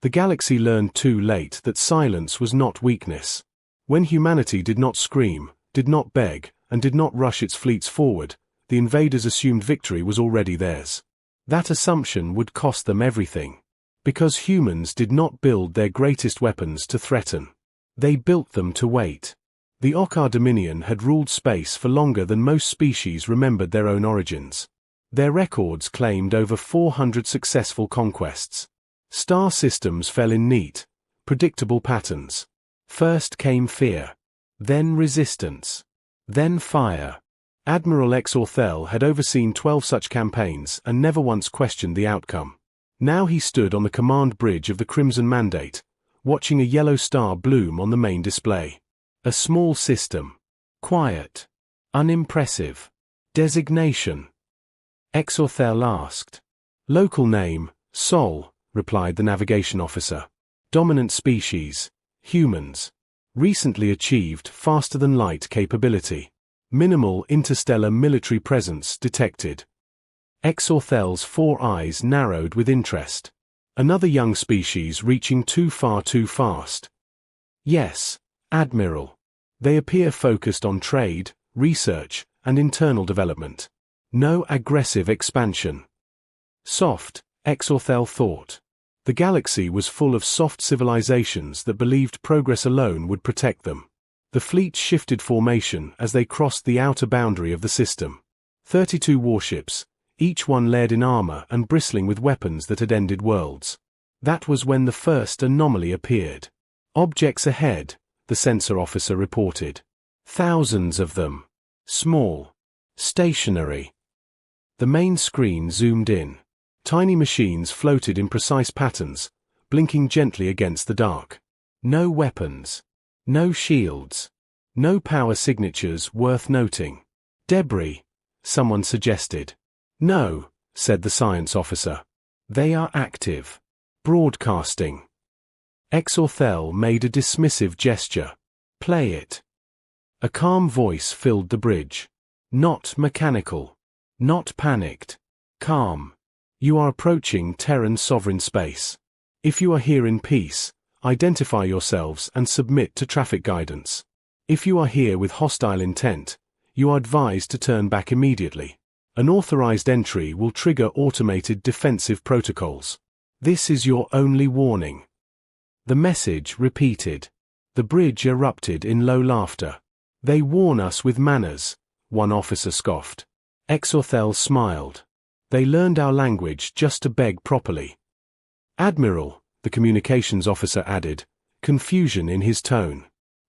The galaxy learned too late that silence was not weakness. When humanity did not scream, did not beg, and did not rush its fleets forward, the invaders assumed victory was already theirs. That assumption would cost them everything. Because humans did not build their greatest weapons to threaten. They built them to wait. The Okkar Dominion had ruled space for longer than most species remembered their own origins. Their records claimed over 400 successful conquests. Star systems fell in neat, predictable patterns. First came fear. Then resistance. Then fire. Admiral Exorthel had overseen 12 such campaigns and never once questioned the outcome. Now he stood on the command bridge of the Crimson Mandate, watching a yellow star bloom on the main display. A small system. Quiet. Unimpressive. Designation. Exorthel asked. Local name, Sol, replied the navigation officer. Dominant species, humans. Recently achieved faster-than-light capability. Minimal interstellar military presence detected. Exorthel's 4 eyes narrowed with interest. Another young species reaching too far too fast. Yes, Admiral. They appear focused on trade, research, and internal development. No aggressive expansion. Soft, Exorthel thought. The galaxy was full of soft civilizations that believed progress alone would protect them. The fleet shifted formation as they crossed the outer boundary of the system. 32 warships, each one layered in armor and bristling with weapons that had ended worlds. That was when the first anomaly appeared. Objects ahead, the sensor officer reported. Thousands of them. Small. Stationary. The main screen zoomed in. Tiny machines floated in precise patterns, blinking gently against the dark. No weapons. No shields. No power signatures worth noting. Debris, someone suggested. No, said the science officer. They are active. Broadcasting. Exorthel made a dismissive gesture. Play it. A calm voice filled the bridge. Not mechanical. Not panicked. Calm. You are approaching Terran sovereign space. If you are here in peace, identify yourselves and submit to traffic guidance. If you are here with hostile intent, you are advised to turn back immediately. An authorized entry will trigger automated defensive protocols. This is your only warning. The message repeated. The bridge erupted in low laughter. They warn us with manners, one officer scoffed. Exorthel smiled. They learned our language just to beg properly. Admiral, the communications officer added, confusion in his tone.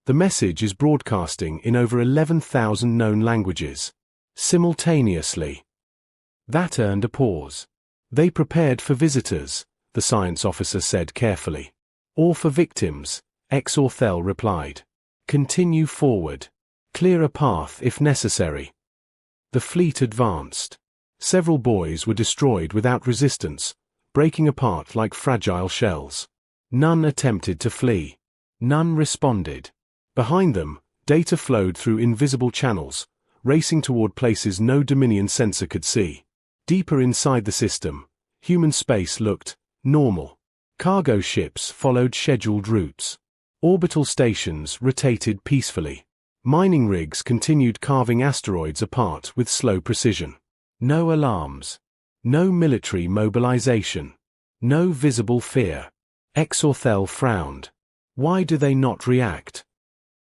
The message is broadcasting in over 11,000 known languages. Simultaneously. That earned a pause. They prepared for visitors, the science officer said carefully. Or for victims, Exorthel replied. Continue forward. Clear a path if necessary. The fleet advanced. Several boys were destroyed without resistance, breaking apart like fragile shells. None attempted to flee. None responded. Behind them, data flowed through invisible channels, racing toward places no Dominion sensor could see. Deeper inside the system, human space looked normal. Cargo ships followed scheduled routes. Orbital stations rotated peacefully. Mining rigs continued carving asteroids apart with slow precision. No alarms. No military mobilization. No visible fear. Exorthel frowned. Why do they not react?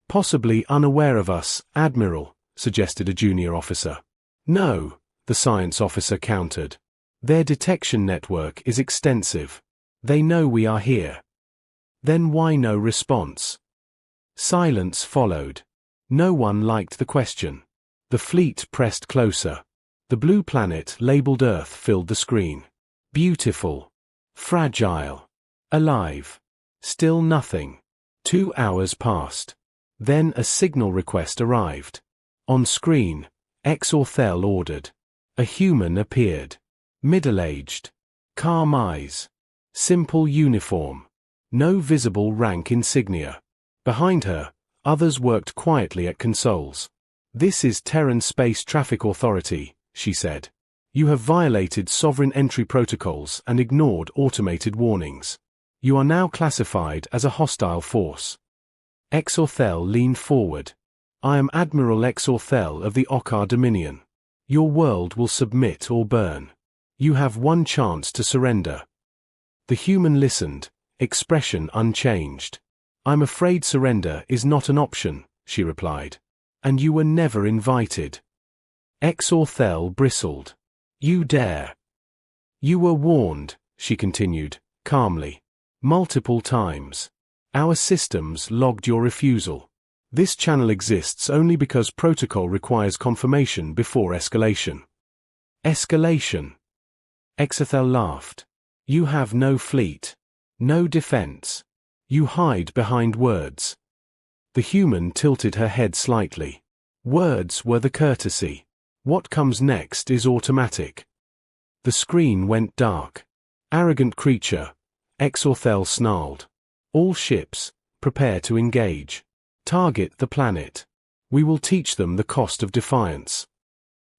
Possibly unaware of us, Admiral, suggested a junior officer. No, the science officer countered. Their detection network is extensive. They know we are here. Then why no response? Silence followed. No one liked the question. The fleet pressed closer. The blue planet labeled Earth filled the screen. Beautiful. Fragile. Alive. Still nothing. 2 hours passed. Then a signal request arrived. On screen, Exorthel ordered. A human appeared. Middle-aged. Calm eyes. Simple uniform. No visible rank insignia. Behind her, others worked quietly at consoles. This is Terran Space Traffic Authority, she said. You have violated sovereign entry protocols and ignored automated warnings. You are now classified as a hostile force. Exorthel leaned forward. I am Admiral Exorthel of the Okkar Dominion. Your world will submit or burn. You have one chance to surrender. The human listened, expression unchanged. I'm afraid surrender is not an option, she replied. And you were never invited. Exorthel bristled. You dare. You were warned, she continued, calmly. Multiple times. Our systems logged your refusal. This channel exists only because protocol requires confirmation before escalation. Escalation. Exorthel laughed. You have no fleet. No defense. You hide behind words. The human tilted her head slightly. Words were the courtesy. What comes next is automatic. The screen went dark. Arrogant creature. Exorthel snarled. All ships, prepare to engage. Target the planet. We will teach them the cost of defiance.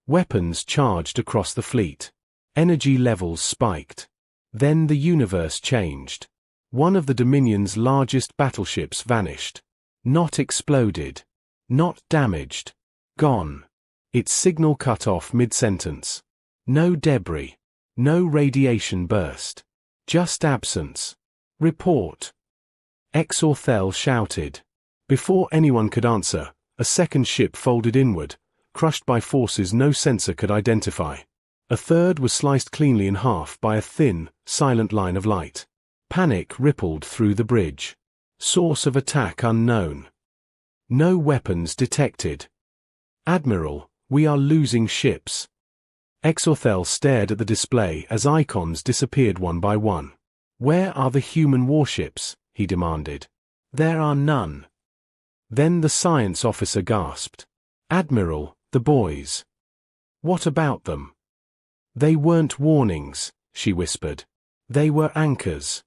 Weapons charged across the fleet. Energy levels spiked. Then the universe changed. One of the Dominion's largest battleships vanished. Not exploded. Not damaged. Gone. Its signal cut off mid-sentence. No debris. No radiation burst. Just absence. Report. Exorthel shouted. Before anyone could answer, a second ship folded inward, crushed by forces no sensor could identify. A third was sliced cleanly in half by a thin, silent line of light. Panic rippled through the bridge. Source of attack unknown. No weapons detected. Admiral, we are losing ships. Exorthel stared at the display as icons disappeared one by one. Where are the human warships? He demanded. There are none. Then the science officer gasped. Admiral, the boys. What about them? They weren't warnings, she whispered. They were anchors.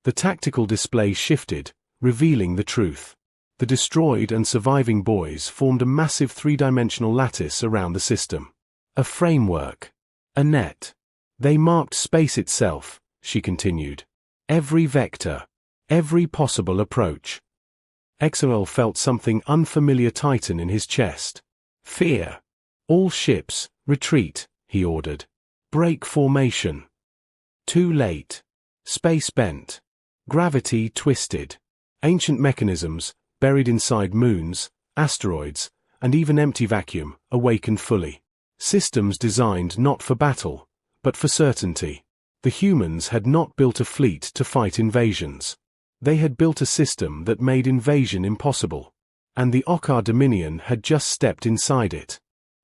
The tactical display shifted, revealing the truth. The destroyed and surviving boys formed a massive three-dimensional lattice around the system. A framework. A net. They marked space itself, she continued. Every vector. Every possible approach. Exorthel felt something unfamiliar tighten in his chest. Fear. All ships, retreat, he ordered. Break formation. Too late. Space bent. Gravity twisted. Ancient mechanisms, buried inside moons, asteroids, and even empty vacuum, awakened fully. Systems designed not for battle, but for certainty. The humans had not built a fleet to fight invasions. They had built a system that made invasion impossible. And the Okkar Dominion had just stepped inside it.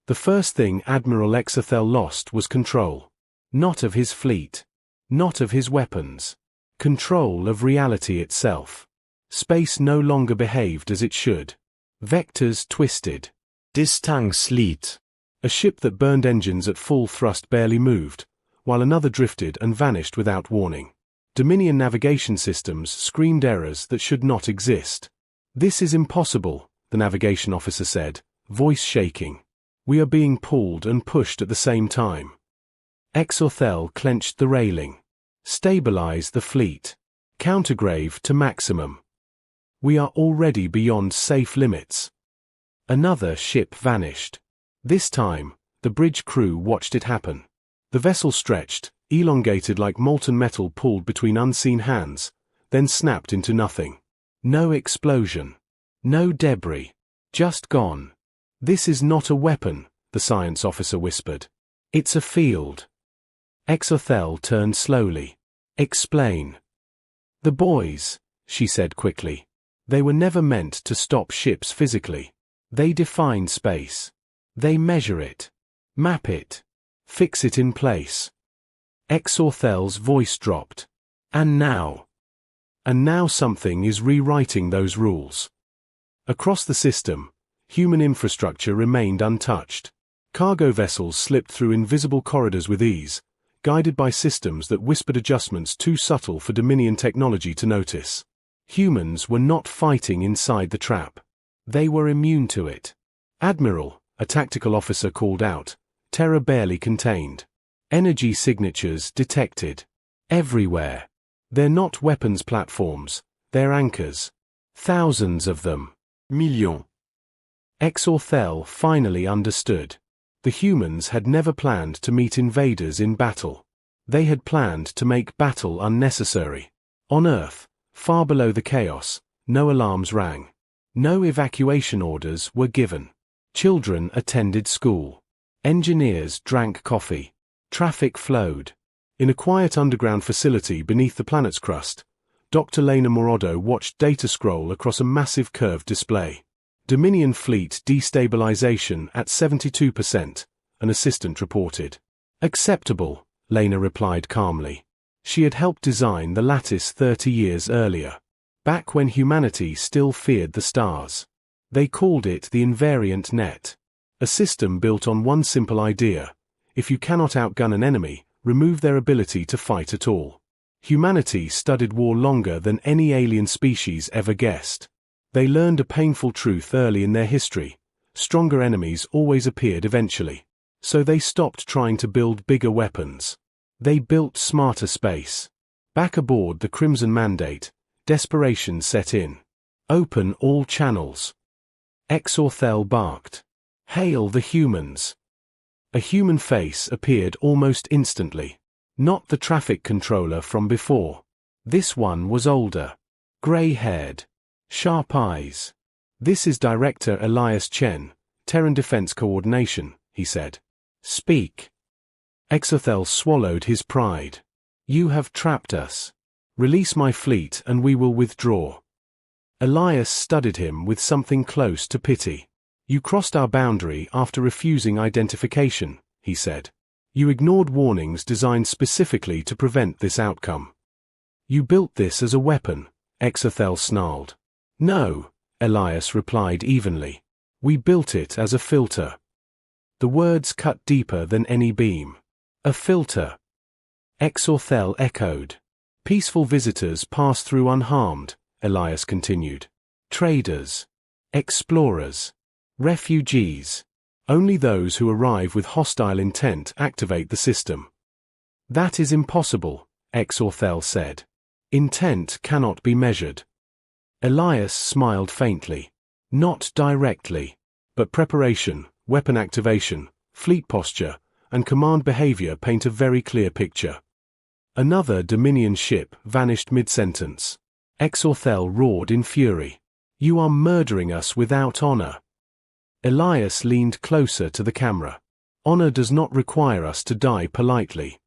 The first thing Admiral Exorthel lost was control. Not of his fleet. Not of his weapons. Control of reality itself. Space no longer behaved as it should. Vectors twisted. Distance lit. A ship that burned engines at full thrust barely moved, while another drifted and vanished without warning. Dominion navigation systems screamed errors that should not exist. This is impossible, the navigation officer said, voice shaking. We are being pulled and pushed at the same time. Exorthel clenched the railing. Stabilize the fleet. Countergrave to maximum. We are already beyond safe limits. Another ship vanished. This time, the bridge crew watched it happen. The vessel stretched, elongated like molten metal pulled between unseen hands, then snapped into nothing. No explosion. No debris. Just gone. This is not a weapon, the science officer whispered. It's a field. Exorthel turned slowly. Explain. The boys, she said quickly. They were never meant to stop ships physically. They define space. They measure it. Map it. Fix it in place. Exorthel's voice dropped. And now. And now something is rewriting those rules. Across the system, human infrastructure remained untouched. Cargo vessels slipped through invisible corridors with ease, guided by systems that whispered adjustments too subtle for Dominion technology to notice. Humans were not fighting inside the trap. They were immune to it. Admiral, a tactical officer called out, terror barely contained. Energy signatures detected. Everywhere. They're not weapons platforms, they're anchors. Thousands of them. Millions. Exorthel finally understood. The humans had never planned to meet invaders in battle. They had planned to make battle unnecessary. On Earth, far below the chaos, no alarms rang. No evacuation orders were given. Children attended school. Engineers drank coffee. Traffic flowed. In a quiet underground facility beneath the planet's crust, Dr. Lena Morodo watched data scroll across a massive curved display. Dominion fleet destabilization at 72%, an assistant reported. Acceptable, Lena replied calmly. She had helped design the lattice 30 years earlier, back when humanity still feared the stars. They called it the invariant net. A system built on one simple idea: if you cannot outgun an enemy, remove their ability to fight at all. Humanity studied war longer than any alien species ever guessed. They learned a painful truth early in their history: stronger enemies always appeared eventually. So they stopped trying to build bigger weapons. They built smarter space. Back aboard the Crimson Mandate, desperation set in. Open all channels. Exorthel barked. Hail the humans. A human face appeared almost instantly. Not the traffic controller from before. This one was older. Gray-haired. Sharp eyes. This is Director Elias Chen, Terran Defense Coordination, he said. Speak. Exorthel swallowed his pride. You have trapped us. Release my fleet and we will withdraw. Elias studied him with something close to pity. You crossed our boundary after refusing identification, he said. You ignored warnings designed specifically to prevent this outcome. You built this as a weapon, Exorthel snarled. No, Elias replied evenly. We built it as a filter. The words cut deeper than any beam. A filter. Exorthel echoed. Peaceful visitors pass through unharmed, Elias continued. Traders. Explorers. Refugees. Only those who arrive with hostile intent activate the system. That is impossible, Exorthel said. Intent cannot be measured. Elias smiled faintly. Not directly. But preparation, weapon activation, fleet posture, and command behavior paint a very clear picture. Another Dominion ship vanished mid-sentence. Exorthel roared in fury. You are murdering us without honor. Elias leaned closer to the camera. Honor does not require us to die politely.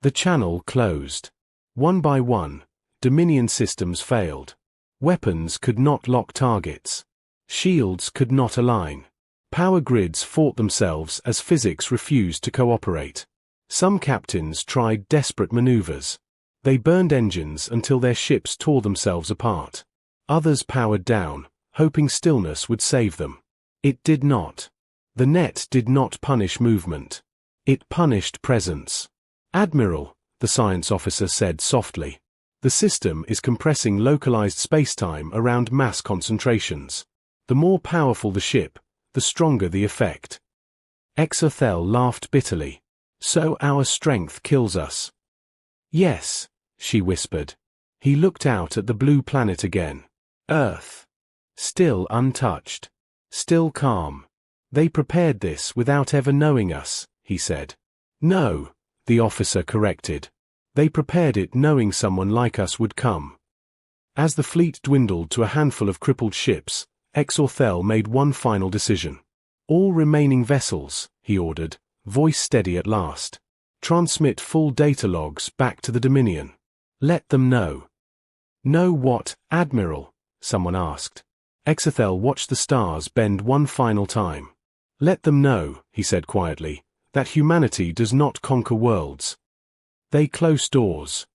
The channel closed. One by one, Dominion systems failed. Weapons could not lock targets. Shields could not align. Power grids fought themselves as physics refused to cooperate. Some captains tried desperate maneuvers. They burned engines until their ships tore themselves apart. Others powered down, hoping stillness would save them. It did not. The net did not punish movement. It punished presence. Admiral, the science officer said softly. The system is compressing localized spacetime around mass concentrations. The more powerful the ship, the stronger the effect. Exorthel laughed bitterly. So our strength kills us. Yes, she whispered. He looked out at the blue planet again. Earth. Still untouched. Still calm. They prepared this without ever knowing us, he said. No, the officer corrected. They prepared it knowing someone like us would come. As the fleet dwindled to a handful of crippled ships, Exorthel made one final decision. All remaining vessels, he ordered, voice steady at last. Transmit full data logs back to the Dominion. Let them know. Know what, Admiral? Someone asked. Exorthel watched the stars bend one final time. Let them know, he said quietly, that humanity does not conquer worlds. They closed doors.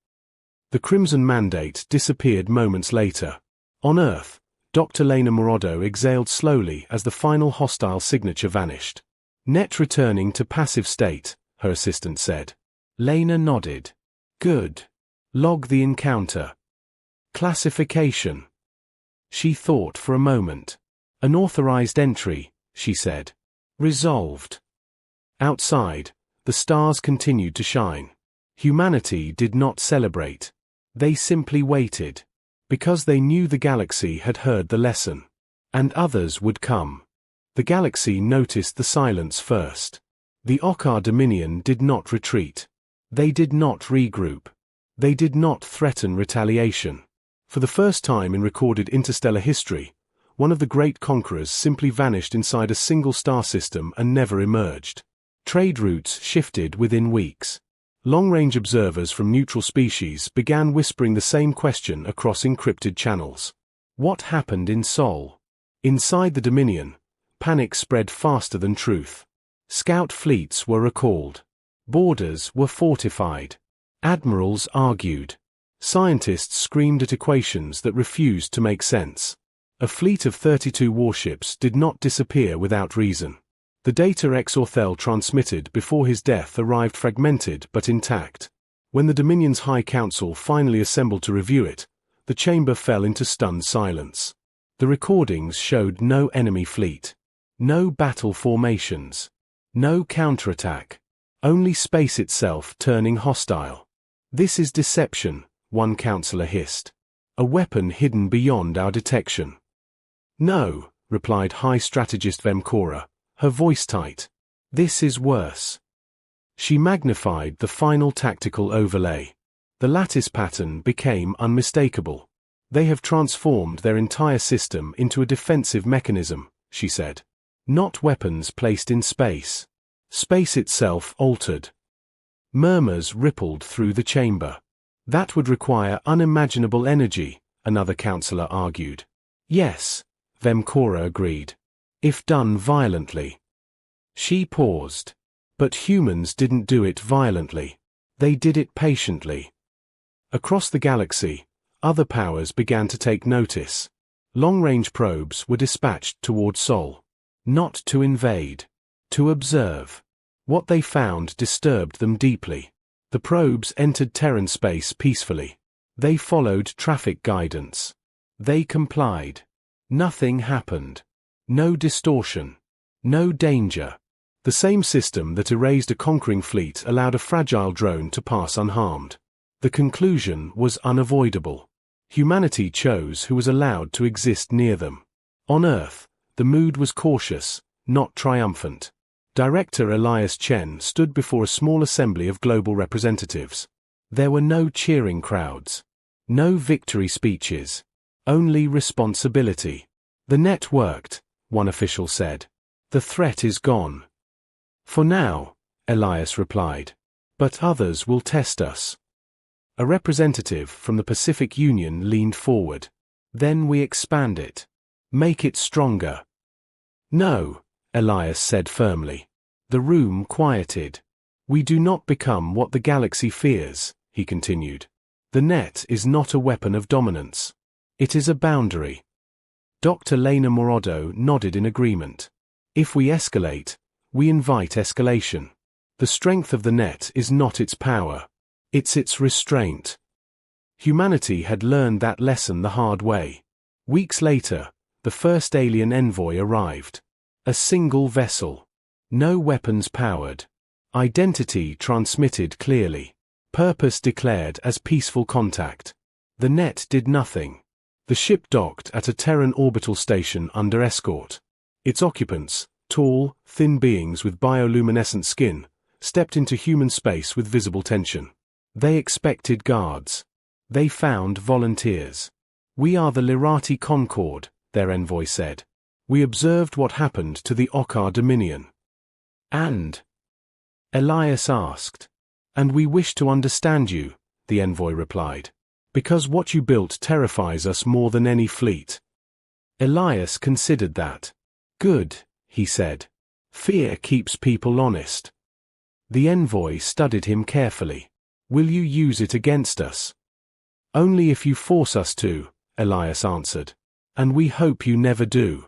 The Crimson Mandate disappeared moments later. On Earth, Dr. Lena Morodo exhaled slowly as the final hostile signature vanished. Net returning to passive state, her assistant said. Lena nodded. Good. Log the encounter. Classification. She thought for a moment. Unauthorized entry, she said. Resolved. Outside, the stars continued to shine. Humanity did not celebrate. They simply waited. Because they knew the galaxy had heard the lesson. And others would come. The galaxy noticed the silence first. The Okkar Dominion did not retreat. They did not regroup. They did not threaten retaliation. For the first time in recorded interstellar history, one of the great conquerors simply vanished inside a single star system and never emerged. Trade routes shifted within weeks. Long-range observers from neutral species began whispering the same question across encrypted channels. What happened in Sol? Inside the Dominion, panic spread faster than truth. Scout fleets were recalled. Borders were fortified. Admirals argued. Scientists screamed at equations that refused to make sense. A fleet of 32 warships did not disappear without reason. The data Exorthel transmitted before his death arrived fragmented but intact. When the Dominion's High Council finally assembled to review it, the chamber fell into stunned silence. The recordings showed no enemy fleet. No battle formations. No counterattack. Only space itself turning hostile. This is deception, one counselor hissed. A weapon hidden beyond our detection. No, replied High Strategist Vemkora, her voice tight. This is worse. She magnified the final tactical overlay. The lattice pattern became unmistakable. They have transformed their entire system into a defensive mechanism, she said. Not weapons placed in space. Space itself altered. Murmurs rippled through the chamber. That would require unimaginable energy, another counselor argued. Yes, Vemkora agreed. If done violently. She paused. But humans didn't do it violently. They did it patiently. Across the galaxy, other powers began to take notice. Long-range probes were dispatched toward Sol. Not to invade. To observe. What they found disturbed them deeply. The probes entered Terran space peacefully. They followed traffic guidance. They complied. Nothing happened. No distortion. No danger. The same system that erased a conquering fleet allowed a fragile drone to pass unharmed. The conclusion was unavoidable. Humanity chose who was allowed to exist near them. On Earth, the mood was cautious, not triumphant. Director Elias Chen stood before a small assembly of global representatives. There were no cheering crowds. No victory speeches. Only responsibility. The net worked, one official said. The threat is gone. For now, Elias replied. But others will test us. A representative from the Pacific Union leaned forward. Then we expand it. Make it stronger. No, Elias said firmly. The room quieted. We do not become what the galaxy fears, he continued. The net is not a weapon of dominance. It is a boundary. Dr. Lena Morodo nodded in agreement. If we escalate, we invite escalation. The strength of the net is not its power. It's its restraint. Humanity had learned that lesson the hard way. Weeks later, the first alien envoy arrived. A single vessel. No weapons powered. Identity transmitted clearly. Purpose declared as peaceful contact. The net did nothing. The ship docked at a Terran orbital station under escort. Its occupants, tall, thin beings with bioluminescent skin, stepped into human space with visible tension. They expected guards. They found volunteers. We are the Lirati Concord, their envoy said. We observed what happened to the Okkar Dominion. And? Elias asked. And we wish to understand you, the envoy replied. Because what you built terrifies us more than any fleet. Elias considered that. Good, he said. Fear keeps people honest. The envoy studied him carefully. Will you use it against us? Only if you force us to, Elias answered. And we hope you never do.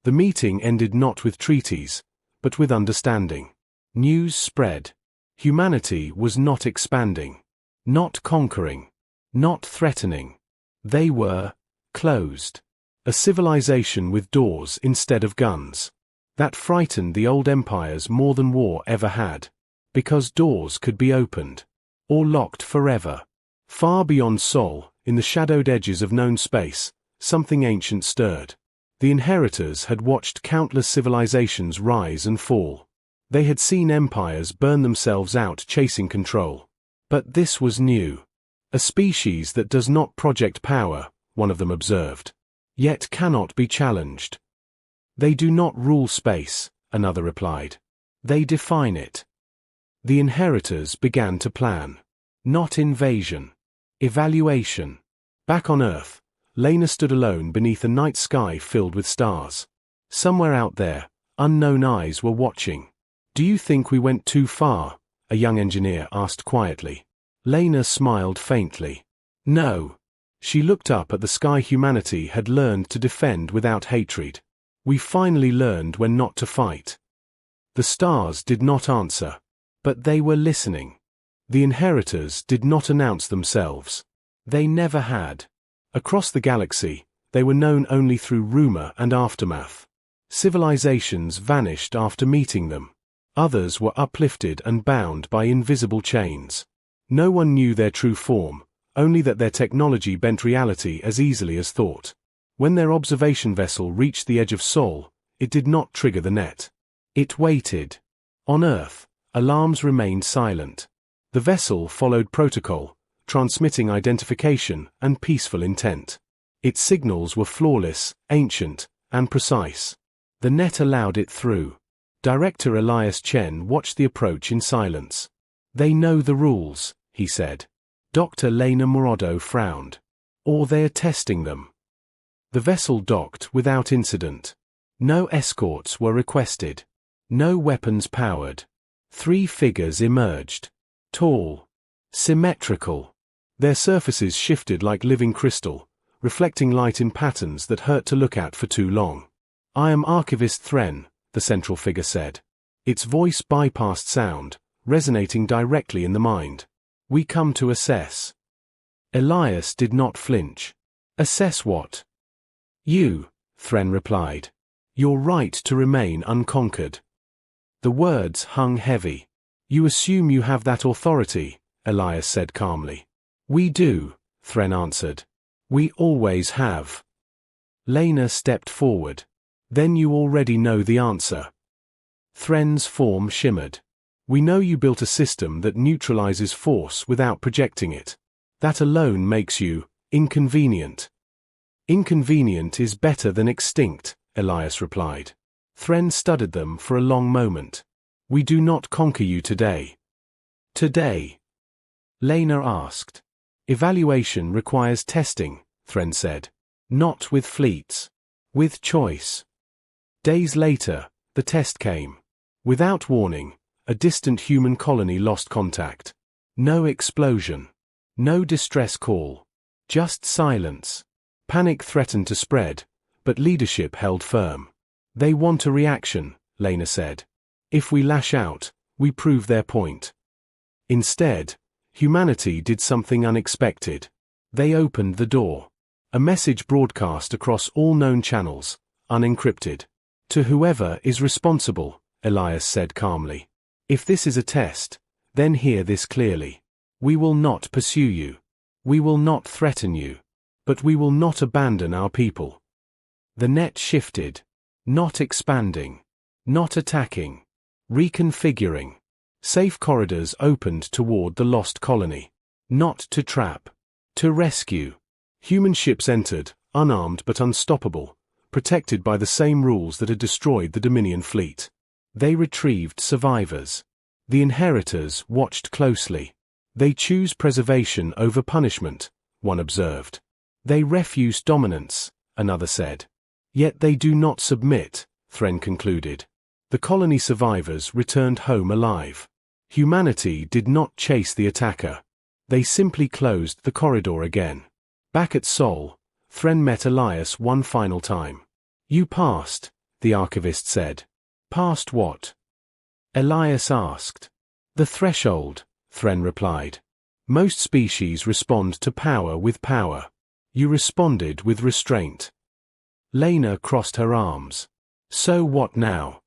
The meeting ended not with treaties, but with understanding. News spread. Humanity was not expanding. Not conquering. Not threatening. They were closed. A civilization with doors instead of guns. That frightened the old empires more than war ever had. Because doors could be opened. Or locked forever. Far beyond Sol, in the shadowed edges of known space, something ancient stirred. The inheritors had watched countless civilizations rise and fall. They had seen empires burn themselves out chasing control. But this was new. A species that does not project power, one of them observed, yet cannot be challenged. They do not rule space, another replied. They define it. The inheritors began to plan. Not invasion. Evaluation. Back on Earth, Lena stood alone beneath a night sky filled with stars. Somewhere out there, unknown eyes were watching. "Do you think we went too far?" a young engineer asked quietly. Lena smiled faintly. No. She looked up at the sky humanity had learned to defend without hatred. We finally learned when not to fight. The stars did not answer. But they were listening. The inheritors did not announce themselves. They never had. Across the galaxy, they were known only through rumor and aftermath. Civilizations vanished after meeting them. Others were uplifted and bound by invisible chains. No one knew their true form, only that their technology bent reality as easily as thought. When their observation vessel reached the edge of Sol, it did not trigger the net. It waited. On Earth, alarms remained silent. The vessel followed protocol, transmitting identification and peaceful intent. Its signals were flawless, ancient, and precise. The net allowed it through. Director Elias Chen watched the approach in silence. "They know the rules," he said. Dr. Lena Morodo frowned. "Or they are testing them." The vessel docked without incident. No escorts were requested. No weapons powered. 3 figures emerged. Tall. Symmetrical. Their surfaces shifted like living crystal, reflecting light in patterns that hurt to look at for too long. "I am Archivist Thren," the central figure said. Its voice bypassed sound, resonating directly in the mind. "We come to assess." Elias did not flinch. "Assess what?" "You," Thren replied. "Your right to remain unconquered." The words hung heavy. "You assume you have that authority," Elias said calmly. "We do," Thren answered. "We always have." Lena stepped forward. "Then you already know the answer." Thren's form shimmered. "We know you built a system that neutralizes force without projecting it. That alone makes you inconvenient." "Inconvenient is better than extinct," Elias replied. Thren studied them for a long moment. "We do not conquer you today." "Today?" Lena asked. "Evaluation requires testing," Thren said. "Not with fleets. With choice." Days later, the test came. Without warning, a distant human colony lost contact. No explosion. No distress call. Just silence. Panic threatened to spread, but leadership held firm. "They want a reaction," Lena said. "If we lash out, we prove their point." Instead, humanity did something unexpected. They opened the door. A message broadcast across all known channels, unencrypted. "To whoever is responsible," Elias said calmly. "If this is a test, then hear this clearly. We will not pursue you. We will not threaten you. But we will not abandon our people." The net shifted. Not expanding. Not attacking. Reconfiguring. Safe corridors opened toward the lost colony. Not to trap. To rescue. Human ships entered, unarmed but unstoppable, protected by the same rules that had destroyed the Dominion fleet. They retrieved survivors. The inheritors watched closely. "They choose preservation over punishment," one observed. "They refuse dominance," another said. "Yet they do not submit," Thren concluded. The colony survivors returned home alive. Humanity did not chase the attacker. They simply closed the corridor again. Back at Sol, Thren met Elias one final time. "You passed," the archivist said. "Past what?" Elias asked. "The threshold," Thren replied. "Most species respond to power with power. You responded with restraint." Lena crossed her arms. "So what now?"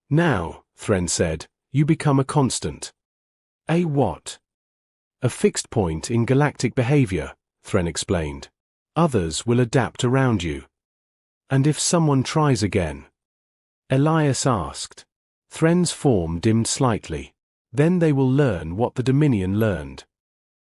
"Now," Thren said, "you become a constant." "A what?" A fixed point in galactic behavior, Thren explained. Others will adapt around you. And if someone tries again? Elias asked. Thren's form dimmed slightly. Then they will learn what the Dominion learned.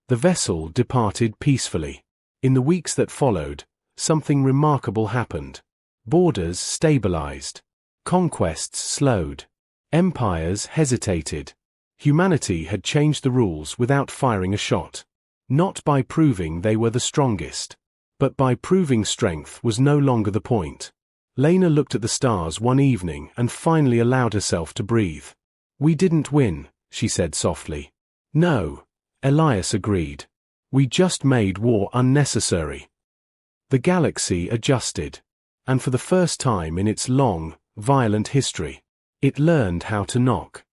The vessel departed peacefully. In the weeks that followed, something remarkable happened. Borders stabilized. Conquests slowed. Empires hesitated. Humanity had changed the rules without firing a shot. Not by proving they were the strongest, but by proving strength was no longer the point. Lena looked at the stars one evening and finally allowed herself to breathe. We didn't win, she said softly. No, Elias agreed. We just made war unnecessary. The galaxy adjusted. And for the first time in its long, violent history, it learned how to knock.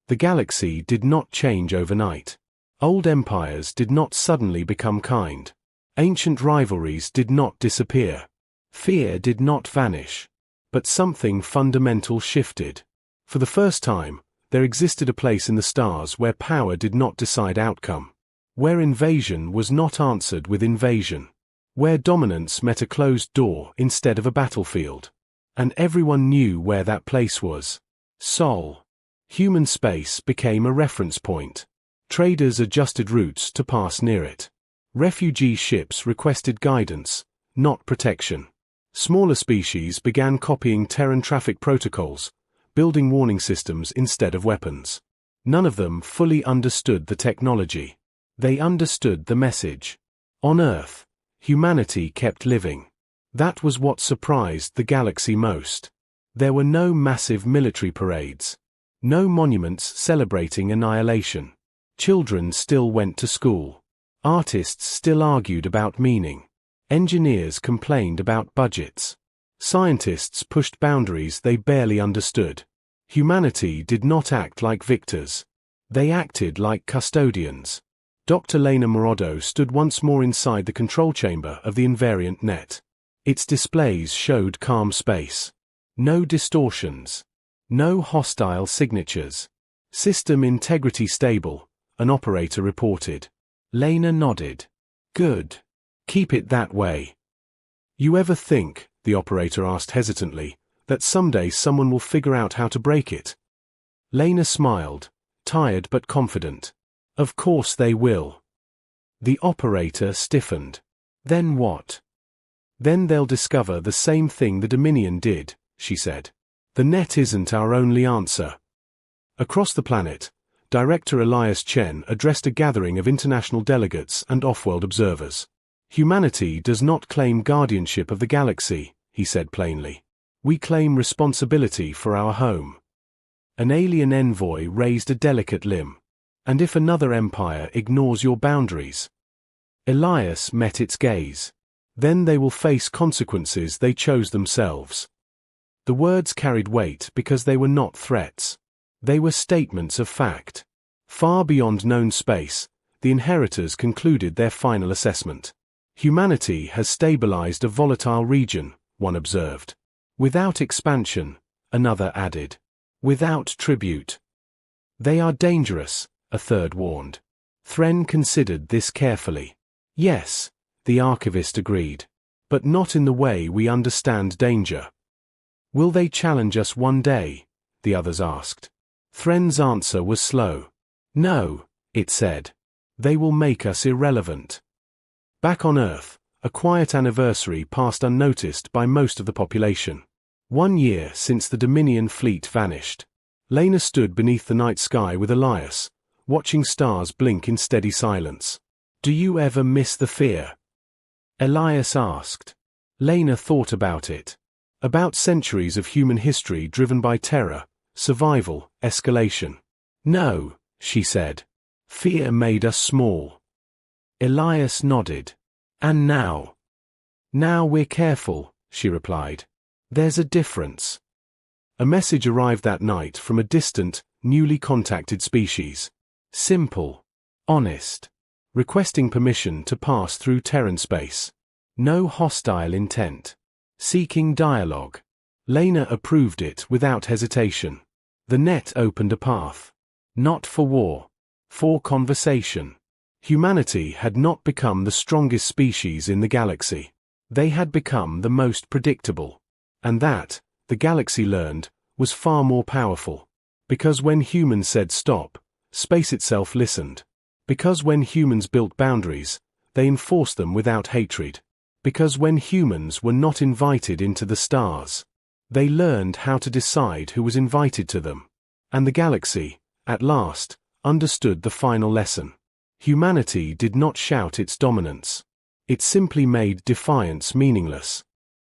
The galaxy did not change overnight. Old empires did not suddenly become kind. Ancient rivalries did not disappear. Fear did not vanish. But something fundamental shifted. For the first time, there existed a place in the stars where power did not decide outcome. Where invasion was not answered with invasion. Where dominance met a closed door instead of a battlefield. And everyone knew where that place was. Sol. Human space became a reference point. Traders adjusted routes to pass near it. Refugee ships requested guidance, not protection. Smaller species began copying Terran traffic protocols, building warning systems instead of weapons. None of them fully understood the technology. They understood the message. On Earth, humanity kept living. That was what surprised the galaxy most. There were no massive military parades. No monuments celebrating annihilation. Children still went to school. Artists still argued about meaning. Engineers complained about budgets. Scientists pushed boundaries they barely understood. Humanity did not act like victors. They acted like custodians. Dr. Lena Morodo stood once more inside the control chamber of the invariant net. Its displays showed calm space. No distortions. No hostile signatures. System integrity stable, an operator reported. Lena nodded. Good. Keep it that way. You ever think, the operator asked hesitantly, that someday someone will figure out how to break it? Lena smiled, tired but confident. Of course they will. The operator stiffened. Then what? Then they'll discover the same thing the Dominion did, she said. The net isn't our only answer. Across the planet, Director Elias Chen addressed a gathering of international delegates and off-world observers. Humanity does not claim guardianship of the galaxy, he said plainly. We claim responsibility for our home. An alien envoy raised a delicate limb. And if another empire ignores your boundaries? Elias met its gaze. Then they will face consequences they chose themselves. The words carried weight because they were not threats. They were statements of fact. Far beyond known space, the inheritors concluded their final assessment. Humanity has stabilized a volatile region, one observed. Without expansion, another added. Without tribute. They are dangerous, a third warned. Thren considered this carefully. Yes, the archivist agreed. But not in the way we understand danger. Will they challenge us one day? The others asked. Thren's answer was slow. No, it said. They will make us irrelevant. Back on Earth, a quiet anniversary passed unnoticed by most of the population. 1 year since the Dominion fleet vanished. Lena stood beneath the night sky with Elias, watching stars blink in steady silence. Do you ever miss the fear? Elias asked. Lena thought about it. About centuries of human history driven by terror, survival, escalation. No, she said. Fear made us small. Elias nodded. And now? Now we're careful, she replied. There's a difference. A message arrived that night from a distant, newly contacted species. Simple. Honest. Requesting permission to pass through Terran space. No hostile intent. Seeking dialogue. Lena approved it without hesitation. The net opened a path. Not for war. For conversation. Humanity had not become the strongest species in the galaxy. They had become the most predictable. And that, the galaxy learned, was far more powerful. Because when humans said stop, space itself listened. Because when humans built boundaries, they enforced them without hatred. Because when humans were not invited into the stars, they learned how to decide who was invited to them. And the galaxy, at last, understood the final lesson. Humanity did not shout its dominance. It simply made defiance meaningless.